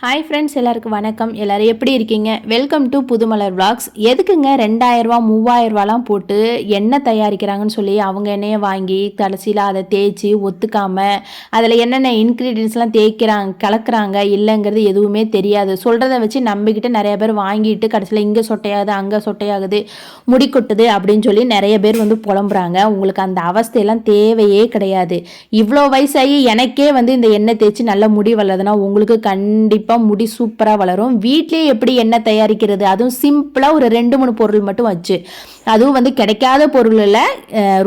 Hi friends, எல்லாருக்கும் வணக்கம். எல்லோரும் எப்படி இருக்கீங்க? Welcome to Pudhumalar vlogs. எதுக்குங்க 2000 3000 போட்டு எண்ணெய் தயாரிக்கிறாங்கன்னு சொல்லி அவங்க எண்ணெயை வாங்கி கடைசியில் அதை தேய்ச்சி ஒத்துக்காமல் அதில் என்னென்ன இன்க்ரீடியன்ஸ்லாம் கலக்குறாங்க இல்லைங்கிறது எதுவுமே தெரியாது. சொல்கிறத வச்சு நம்பிக்கிட்டு நிறைய பேர் வாங்கிட்டு கடைசியில் இங்கே சொட்டையாகுது, அங்கே சொட்டையாகுது, முடி கொட்டுது அப்படின்னு சொல்லி நிறைய பேர் புலம்புறாங்க. உங்களுக்கு அந்த அவஸ்தையெல்லாம் தேவையே கிடையாது. இவ்வளோ வயசாகி எனக்கே இந்த எண்ணெய் தேய்ச்சி நல்ல முடி வளருதுன்னா உங்களுக்கு கண்டிப்பாக முடி சூப்பராக வளரும். வீட்லயே எப்படி எண்ணெய் தயாரிக்கிறது, அதுவும் சிம்பிளாக ஒரு 2-3 பொருள் மட்டும் வச்சு, அதுவும் கிடைக்காத பொருள் இல்லை,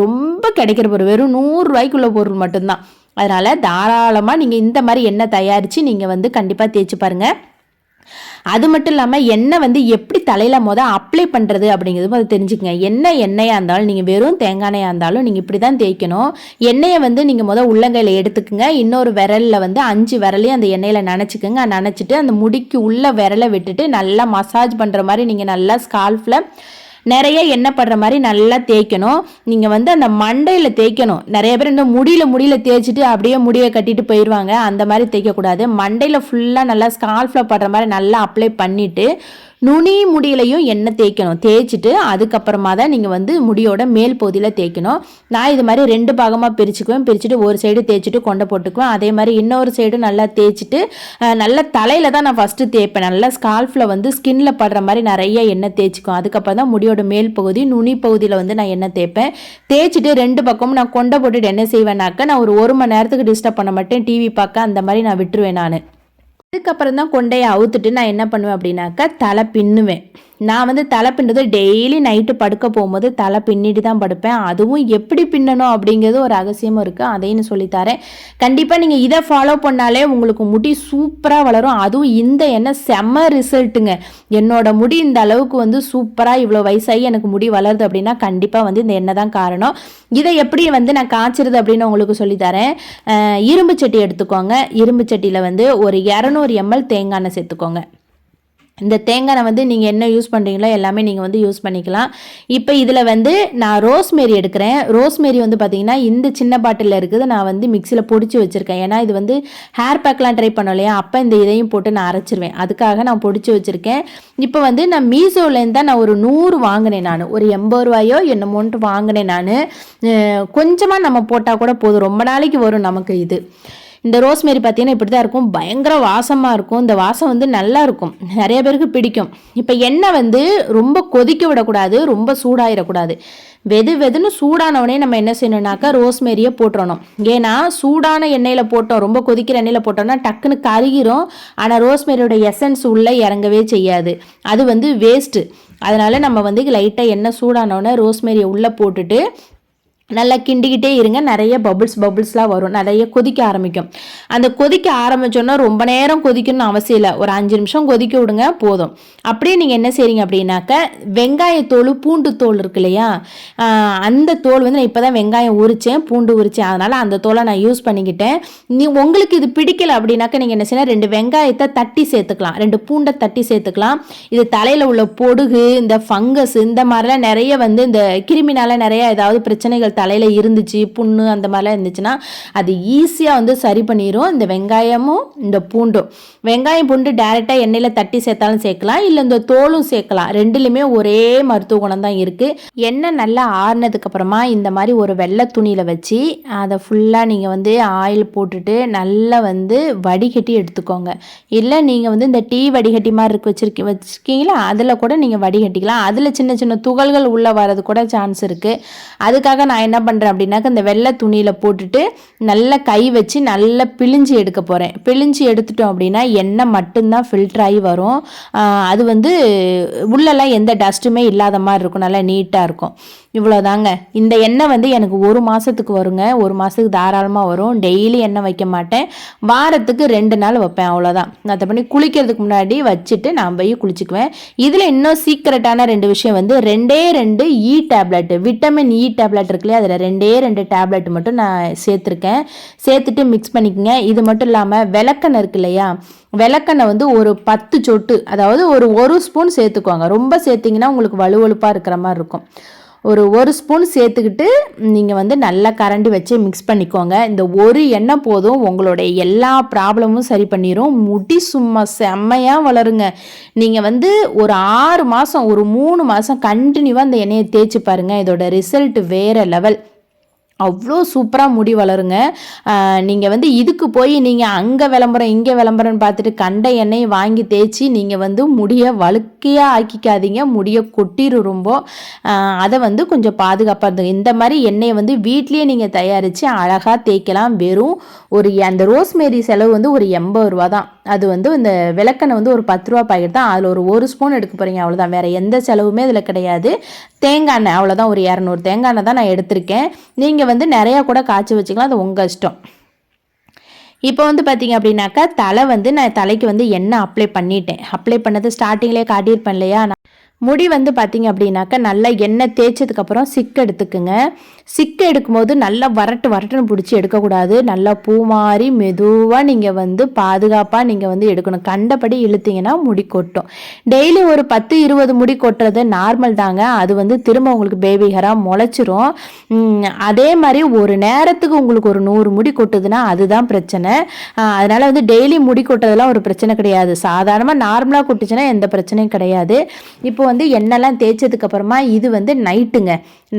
ரொம்ப கிடைக்கிற பொருள், வெறும் 100 ரூபாய்க்குள்ள பொருள் மட்டும்தான். அதனால் தாராளமாக நீங்கள் இந்த மாதிரி எண்ணெய் தயாரித்து நீங்கள் கண்டிப்பாக தேய்ச்சி பாருங்கள். அது மட்டும் இல்லாமல் எண்ணெய் எப்படி தலையில் அப்ளை பண்ணுறது அப்படிங்கிறது அது தெரிஞ்சுக்கங்க. எண்ணெயாக இருந்தாலும் நீங்கள் வெறும் தேங்காய் எண்ணெயாக இருந்தாலும் நீங்கள் இப்படி தான் தேய்க்கணும். எண்ணெயை நீங்கள் உள்ளங்கையில் எடுத்துக்குங்க. இன்னொரு விரலில் 5 விரலையும் அந்த எண்ணெயில் நனைச்சிக்கோங்க. நனைச்சிட்டு அந்த முடிக்கு உள்ள விரலை விட்டுட்டு நல்லா மசாஜ் பண்ணுற மாதிரி நீங்கள் நல்லா ஸ்கால்ஃபில் நிறைய எண்ணெய் படுற மாதிரி நல்லா தேய்க்கணும். நீங்கள் அந்த மண்டையில் தேய்க்கணும். நிறைய பேர் இந்த முடியல தேய்ச்சிட்டு அப்படியே முடியை கட்டிட்டு போயிடுவாங்க. அந்த மாதிரி தேய்க்கக்கூடாது. மண்டையில் ஃபுல்லாக நல்லா ஸ்கால்ஃபில் படுற மாதிரி நல்லா அப்ளை பண்ணிவிட்டு நுனி முடியிலையும் எண்ணெய் தேய்க்கணும். தேய்ச்சிட்டு அதுக்கப்புறமா தான் நீங்கள் முடியோட மேல் பகுதியில் தேய்க்கணும். நான் இது மாதிரி 2 பாகமாக பிரிச்சுக்குவேன். பிரிச்சுட்டு ஒரு சைடு தேய்ச்சிட்டு கொண்டை போட்டுக்குவேன். அதே மாதிரி இன்னொரு சைடு நல்லா தேய்ச்சிட்டு நல்லா தலையில் தான் நான் ஃபஸ்ட்டு தேய்ப்பேன். நல்லா ஸ்கால்ஃபில் ஸ்கின்ல படுற மாதிரி நிறைய எண்ணெய் தேய்ச்சிக்குவேன். அதுக்கப்புறம் தான் முடியோட மேல் பகுதி நுனி பகுதியில் நான் எண்ணெய் தேய்ப்பேன். தேய்ச்சிட்டு 2 பக்கமும் நான் கொண்டை போட்டுட்டு என்ன செய்வேனாக்க, நான் ஒரு 1 மணி நேரத்துக்கு டிஸ்டர்ப் பண்ண மாட்டேன். டிவி பார்க்க அந்த மாதிரி நான் விட்டுருவேன். அதுக்கப்புறம் தான் கொண்டையை அவுத்துட்டு நான் என்ன பண்ணுவேன் அப்படின்னாக்கா தலை பின்னுவேன். நான் தலை பின்னுறது டெய்லி நைட்டு படுக்க போகும்போது தலை பின்னிட்டு தான் படுப்பேன். அதுவும் எப்படி பின்னணும் அப்படிங்கிறது ஒரு ரகசியமும் இருக்குது, அதையும் சொல்லித்தரேன். கண்டிப்பாக நீங்கள் இதை ஃபாலோ பண்ணாலே உங்களுக்கு முடி சூப்பராக வளரும். அதுவும் இந்த எண்ணெய் செம்ம ரிசல்ட்டுங்க. என்னோட முடி இந்த அளவுக்கு சூப்பராக இவ்வளோ வயசாகி எனக்கு முடி வளருது அப்படின்னா கண்டிப்பாக இந்த எண்ணெய் தான் காரணம். இதை எப்படி நான் காய்ச்சிறது அப்படின்னு உங்களுக்கு சொல்லித்தரேன். இரும்பு சட்டி எடுத்துக்கோங்க. இரும்பு சட்டியில் ஒரு 200 ml தேங்காய் எண்ணெய் சேர்த்துக்கோங்க. இந்த தேங்காய் நீங்கள் என்ன யூஸ் பண்ணுறீங்களோ எல்லாமே நீங்கள் யூஸ் பண்ணிக்கலாம். இப்போ இதில் நான் ரோஸ்மேரி எடுக்கிறேன். ரோஸ்மேரி பார்த்திங்கன்னா இந்த சின்ன பாட்டிலில் இருக்குது. நான் மிக்சியில் பொடிச்சு வச்சுருக்கேன். ஏன்னா இது ஹேர் பேக்லாம் ட்ரை பண்ணோம் இல்லையா, அப்போ இந்த இதையும் போட்டு நான் அரைச்சிருவேன். அதுக்காக நான் பொடிச்சு வச்சுருக்கேன். இப்போ நான் மீஷோலேருந்து தான் நான் ஒரு 100 வாங்கினேன். நான் ஒரு 80 ரூபாயோ என்னமோன்ட்டு வாங்கினேன். நான் கொஞ்சமாக நம்ம போட்டால் கூட போதும், ரொம்ப நாளைக்கு வரும் நமக்கு. இந்த ரோஸ்மேரி பார்த்தீங்கன்னா இப்படி தான் இருக்கும். பயங்கர வாசமாக இருக்கும். இந்த வாசம் நல்லா இருக்கும், நிறைய பேருக்கு பிடிக்கும். இப்போ எண்ணெய் ரொம்ப கொதிக்க விடக்கூடாது, ரொம்ப சூடாயிடக்கூடாது. வெதுன்னு சூடானவனே நம்ம என்ன செய்யணும்னாக்கா ரோஸ்மேரியை போட்டுறணும். ஏன்னா சூடான எண்ணெயில் போட்டோம், ரொம்ப கொதிக்கிற எண்ணெயில் போட்டோம்னா டக்குன்னு கருகிரும். ஆனால் ரோஸ்மேரியோட எசன்ஸ் உள்ளே இறங்கவே செய்யாது, அது வேஸ்ட்டு. அதனால நம்ம லைட்டாக எண்ணெய் சூடானவொடனே ரோஸ்மேரியை உள்ளே போட்டுட்டு நல்லா கிண்டிக்கிட்டே இருங்க. நிறைய பபுள்ஸ்லாம் வரும், நிறைய கொதிக்க ஆரம்பிக்கும். அந்த கொதிக்க ஆரம்பிச்சோன்னா ரொம்ப நேரம் கொதிக்கணும்னு அவசியம் இல்லை, ஒரு 5 நிமிஷம் கொதிக்க விடுங்க போதும். அப்படியே நீங்கள் என்ன செய்றீங்க அப்படின்னாக்க, வெங்காயத்தோல் பூண்டு தோல் இருக்கு இல்லையா, அந்த தோல் நான் இப்போ தான் வெங்காயம் உரித்தேன், பூண்டு உரித்தேன், அதனால் அந்த தோலை நான் யூஸ் பண்ணிக்கிட்டேன். உங்களுக்கு இது பிடிக்கல அப்படின்னாக்க நீங்கள் என்ன செய்யணும், 2 வெங்காயத்தை தட்டி சேர்த்துக்கலாம், 2 பூண்டை தட்டி சேர்த்துக்கலாம். இது தலையில் உள்ள பொடுகு, இந்த ஃபங்கஸ், இந்த மாதிரிலாம் நிறைய இந்த கிருமினால நிறைய ஏதாவது பிரச்சனைகள் தலையில் இருந்துச்சு, புண்ணு அந்த மாதிரிலாம் இருந்துச்சுன்னா அது ஈஸியாக சரி பண்ணிடும். இந்த வெங்காயமும் இந்த பூண்டும், வெங்காயம் பூண்டு டைரெக்டாக எண்ணெயில் தட்டி சேர்த்தாலும் சேர்க்கலாம், இல்லை இந்த தோலும் சேர்க்கலாம். ரெண்டுலையுமே ஒரே மருத்துவ குணம் தான் இருக்குது. எண்ணெய் நல்லா ஆறுனதுக்கு அப்புறமா இந்த மாதிரி ஒரு வெள்ளை துணியில் வச்சு அதை ஃபுல்லாக நீங்கள் ஆயில் போட்டுட்டு நல்லா வடிகட்டி எடுத்துக்கோங்க. இல்லை நீங்கள் இந்த டீ வடிகட்டி மாதிரி வச்சுருக்கீங்களா, அதில் கூட நீங்கள் வடிகட்டிக்கலாம். அதில் சின்ன சின்ன துகள்கள் உள்ளே வர்றது கூட சான்ஸ் இருக்குது. அதுக்காக நான் என்ன பண்ணுறேன் அப்படின்னாக்க, இந்த வெள்ளை துணியில் போட்டுட்டு நல்லா கை வச்சு நல்லா பிழிஞ்சு எடுக்க போகிறேன். பிழிஞ்சு எடுத்துட்டோம் அப்படின்னா எண்ணெய் மட்டும்தான் ஃபில்டர் ஆகி வரும். அது உள்ளெல்லாம் எந்த டஸ்ட்டுமே இல்லாத மாதிரி இருக்கும், நல்லா நீட்டாக இருக்கும். இவ்வளோதாங்க. இந்த எண்ணெய் எனக்கு 1 மாதத்துக்கு வருங்க. 1 மாதத்துக்கு தாராளமாக வரும். டெய்லி எண்ணெய் வைக்க மாட்டேன், வாரத்துக்கு 2 நாள் வைப்பேன், அவ்வளோதான். அதை பண்ணி குளிக்கிறதுக்கு முன்னாடி வச்சுட்டு நான் போய் குளிச்சுக்குவேன். இதில் இன்னும் சீக்கிரட்டான 2 விஷயம் 2 E tablet, vitamin E tablet இருக்குல்லையே, அதில் 2 டேப்லெட் மட்டும் நான் சேர்த்துருக்கேன். சேர்த்துட்டு மிக்ஸ் பண்ணிக்கோங்க. இது மட்டும் இல்லாமல் விளக்கெண்ணெய் இருக்கு இல்லையா, விளக்கெண்ணெய் ஒரு 10 சொட்டு, அதாவது ஒரு ஸ்பூன் சேர்த்துக்கோங்க. ரொம்ப சேர்த்திங்கன்னா உங்களுக்கு வலுவலுப்பாக இருக்கிற மாதிரி இருக்கும். ஒரு ஸ்பூன் சேர்த்துக்கிட்டு நீங்கள் வந்து நல்லா கரண்டி வச்சு மிக்ஸ் பண்ணிக்கோங்க. இந்த ஒரு எண்ணெய் போதும் உங்களுடைய எல்லா ப்ராப்ளமும் சரி பண்ணிடும். முடி சும்மா செம்மையாக வளருங்க. நீங்கள் வந்து ஒரு 6 மாதம் ஒரு 3 மாதம் கண்டினியூவாக இந்த எண்ணெயை தேய்ச்சி பாருங்கள். இதோட ரிசல்ட் வேறு லெவல். அவ்வளோ சூப்பராக முடி வளருங்க. நீங்கள் வந்து இதுக்கு போய் நீங்கள் அங்கே விளம்பரம் இங்கே விளம்பரம்னு பார்த்துட்டு கண்ட எண்ணெயை வாங்கி தேய்ச்சி நீங்கள் வந்து முடியை வழுக்கையாக ஆக்கிக்காதீங்க. முடியை கொட்டிடும் ரொம்ப. அதை வந்து கொஞ்சம் பாதுகாப்பாக இருந்தது. இந்த மாதிரி எண்ணெயை வந்து வீட்லேயே நீங்கள் தயாரித்து அழகாக தேய்க்கலாம். வெறும் அந்த ரோஸ்மேரி செலவு வந்து ஒரு 80 ரூபா தான். அது வந்து இந்த விளக்கெண்ணெய் வந்து ஒரு 10 ரூபா பாக்கெட் தான். அதில் ஒரு ஸ்பூன் எடுக்க போகிறீங்க, அவ்வளோதான். வேறு எந்த செலவுமே இதில் கிடையாது. தேங்காய் எண்ணெய் அவ்வளோதான், ஒரு 200 தேங்காய் எண்ணெய் தான் நான் எடுத்திருக்கேன். நீங்கள் வந்து நிறையா கூட காய்ச்சி வச்சுக்கலாம், அது உங்கள் இஷ்டம். இப்போ வந்து பார்த்தீங்க அப்படின்னாக்கா நான் தலைக்கு வந்து எண்ணெய் அப்ளை பண்ணது ஸ்டார்டிங்லேயே காட்டியிருப்பேன் இல்லையா. முடி வந்து பார்த்தீங்க அப்படின்னாக்கா நல்லா எண்ணெய் தேய்ச்சதுக்கப்புறம் சிக்கு எடுத்துக்குங்க. சிக்கு எடுக்கும்போது நல்லா வரட்டுன்னு பிடிச்சி எடுக்கக்கூடாது. நல்லா பூ மாதிரி மெதுவாக நீங்கள் வந்து பாதுகாப்பாக நீங்கள் வந்து எடுக்கணும். கண்டபடி இழுத்தீங்கன்னா முடி கொட்டும். டெய்லி ஒரு 10-20 முடி கொட்டுறது நார்மல் தாங்க. அது வந்து திரும்ப உங்களுக்கு பேபி ஹேராக முளைச்சிரும். அதே மாதிரி ஒரு நேரத்துக்கு உங்களுக்கு ஒரு 100 முடி கொட்டுதுன்னா அதுதான் பிரச்சனை. அதனால் வந்து டெய்லி முடி கொட்டுறதுலாம் ஒரு பிரச்சனை கிடையாது. சாதாரணமாக நார்மலாக கொட்டுச்சுன்னா எந்த பிரச்சனையும் கிடையாது. இப்போ வந்து எண்ணெய்லாம் தேய்ச்சதுக்கு அப்புறமா இது வந்து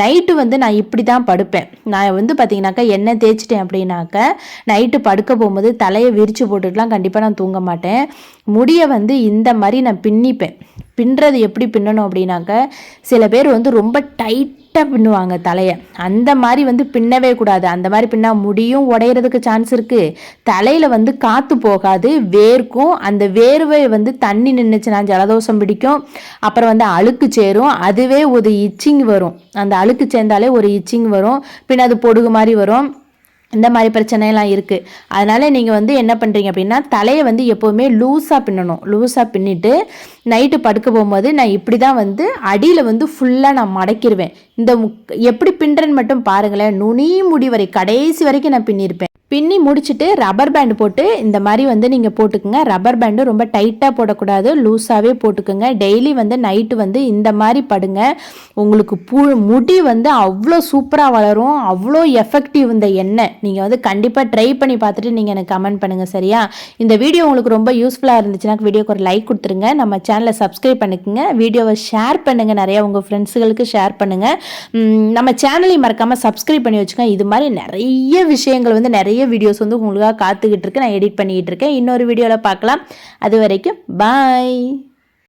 நைட்டு வந்து நான் இப்படி தான் படுப்பேன். நான் வந்து பார்த்தீங்கன்னாக்கா எண்ணெய் தேய்ச்சிட்டேன் அப்படின்னாக்க நைட்டு படுக்க போகும்போது தலையை விரித்து போட்டுட்டுலாம் கண்டிப்பாக நான் தூங்க மாட்டேன். முடியை வந்து இந்த மாதிரி நான் பின்னிப்பேன். பின்னுறது எப்படி பின்னணும் அப்படின்னாக்க சில பேர் வந்து ரொம்ப டைட்டாக பின்னுவாங்க தலையை. அந்த மாதிரி வந்து பின்னவே கூடாது. அந்த மாதிரி பின்னா முடியும் உடையிறதுக்கு சான்ஸ் இருக்குது. தலையில் வந்து காற்று போகாது, வேர்க்கும். அந்த வேர்வை வந்து தண்ணி நின்றுச்சுன்னா ஜலதோஷம் பிடிக்கும். அப்புறம் வந்து அழுக்கு சேரும். அதுவே ஒரு இச்சிங் வரும். அந்த அழுக்கு சேர்ந்தாலே ஒரு இச்சிங் வரும். பின்ன அது பொடுகு மாதிரி வரும். இந்த மாதிரி பிரச்சனைலாம் இருக்குது. அதனால் நீங்கள் வந்து என்ன பண்ணுறீங்க அப்படின்னா தலையை வந்து எப்போவுமே லூஸாக பின்னணும். லூஸாக பின்னிட்டு நைட்டு படுக்க போகும்போது நான் இப்படி தான் வந்து அடியில் வந்து ஃபுல்லாக நான் மடக்கிடுவேன். எப்படி பின்னுறேன்னு மட்டும் பாருங்களேன். நுனி முடி வரை கடைசி வரைக்கும் நான் பின்னிருப்பேன். பின்னி முடிச்சுட்டு ரப்பர் பேண்டு போட்டு இந்த மாதிரி வந்து நீங்கள் போட்டுக்குங்க. ரப்பர் பேண்டு ரொம்ப டைட்டாக போடக்கூடாது, லூஸாகவே போட்டுக்குங்க. டெய்லி வந்து நைட்டு வந்து இந்த மாதிரி படுங்க. உங்களுக்கு முடி வந்து அவ்வளோ சூப்பராக வளரும். அவ்வளோ எஃபெக்டிவ் இந்த எண்ணெய். நீங்கள் வந்து கண்டிப்பாக ட்ரை பண்ணி பார்த்துட்டு நீங்கள் எனக்கு கமெண்ட் பண்ணுங்கள், சரியா? இந்த வீடியோ உங்களுக்கு ரொம்ப யூஸ்ஃபுல்லாக இருந்துச்சுன்னா வீடியோக்கு ஒரு லைக் கொடுத்துருங்க. நம்ம சேனலை சப்ஸ்கிரைப் பண்ணிக்கோங்க. வீடியோவை ஷேர் பண்ணுங்கள், நிறையா உங்கள் ஃப்ரெண்ட்ஸுகளுக்கு ஷேர் பண்ணுங்கள். நம்ம சேனலையும் மறக்காமல் சப்ஸ்கிரைப் பண்ணி வச்சுக்கோங்க. இது மாதிரி நிறைய விஷயங்கள் வந்து நிறைய வீடியோஸ் வந்து உங்களுக்காக காத்துக்கிட்டு இருக்கு. நான் எடிட் பண்ணிக்கிட்டு இருக்கேன். இன்னொரு வீடியோவில் பார்க்கலாம். அது வரைக்கும் பாய்.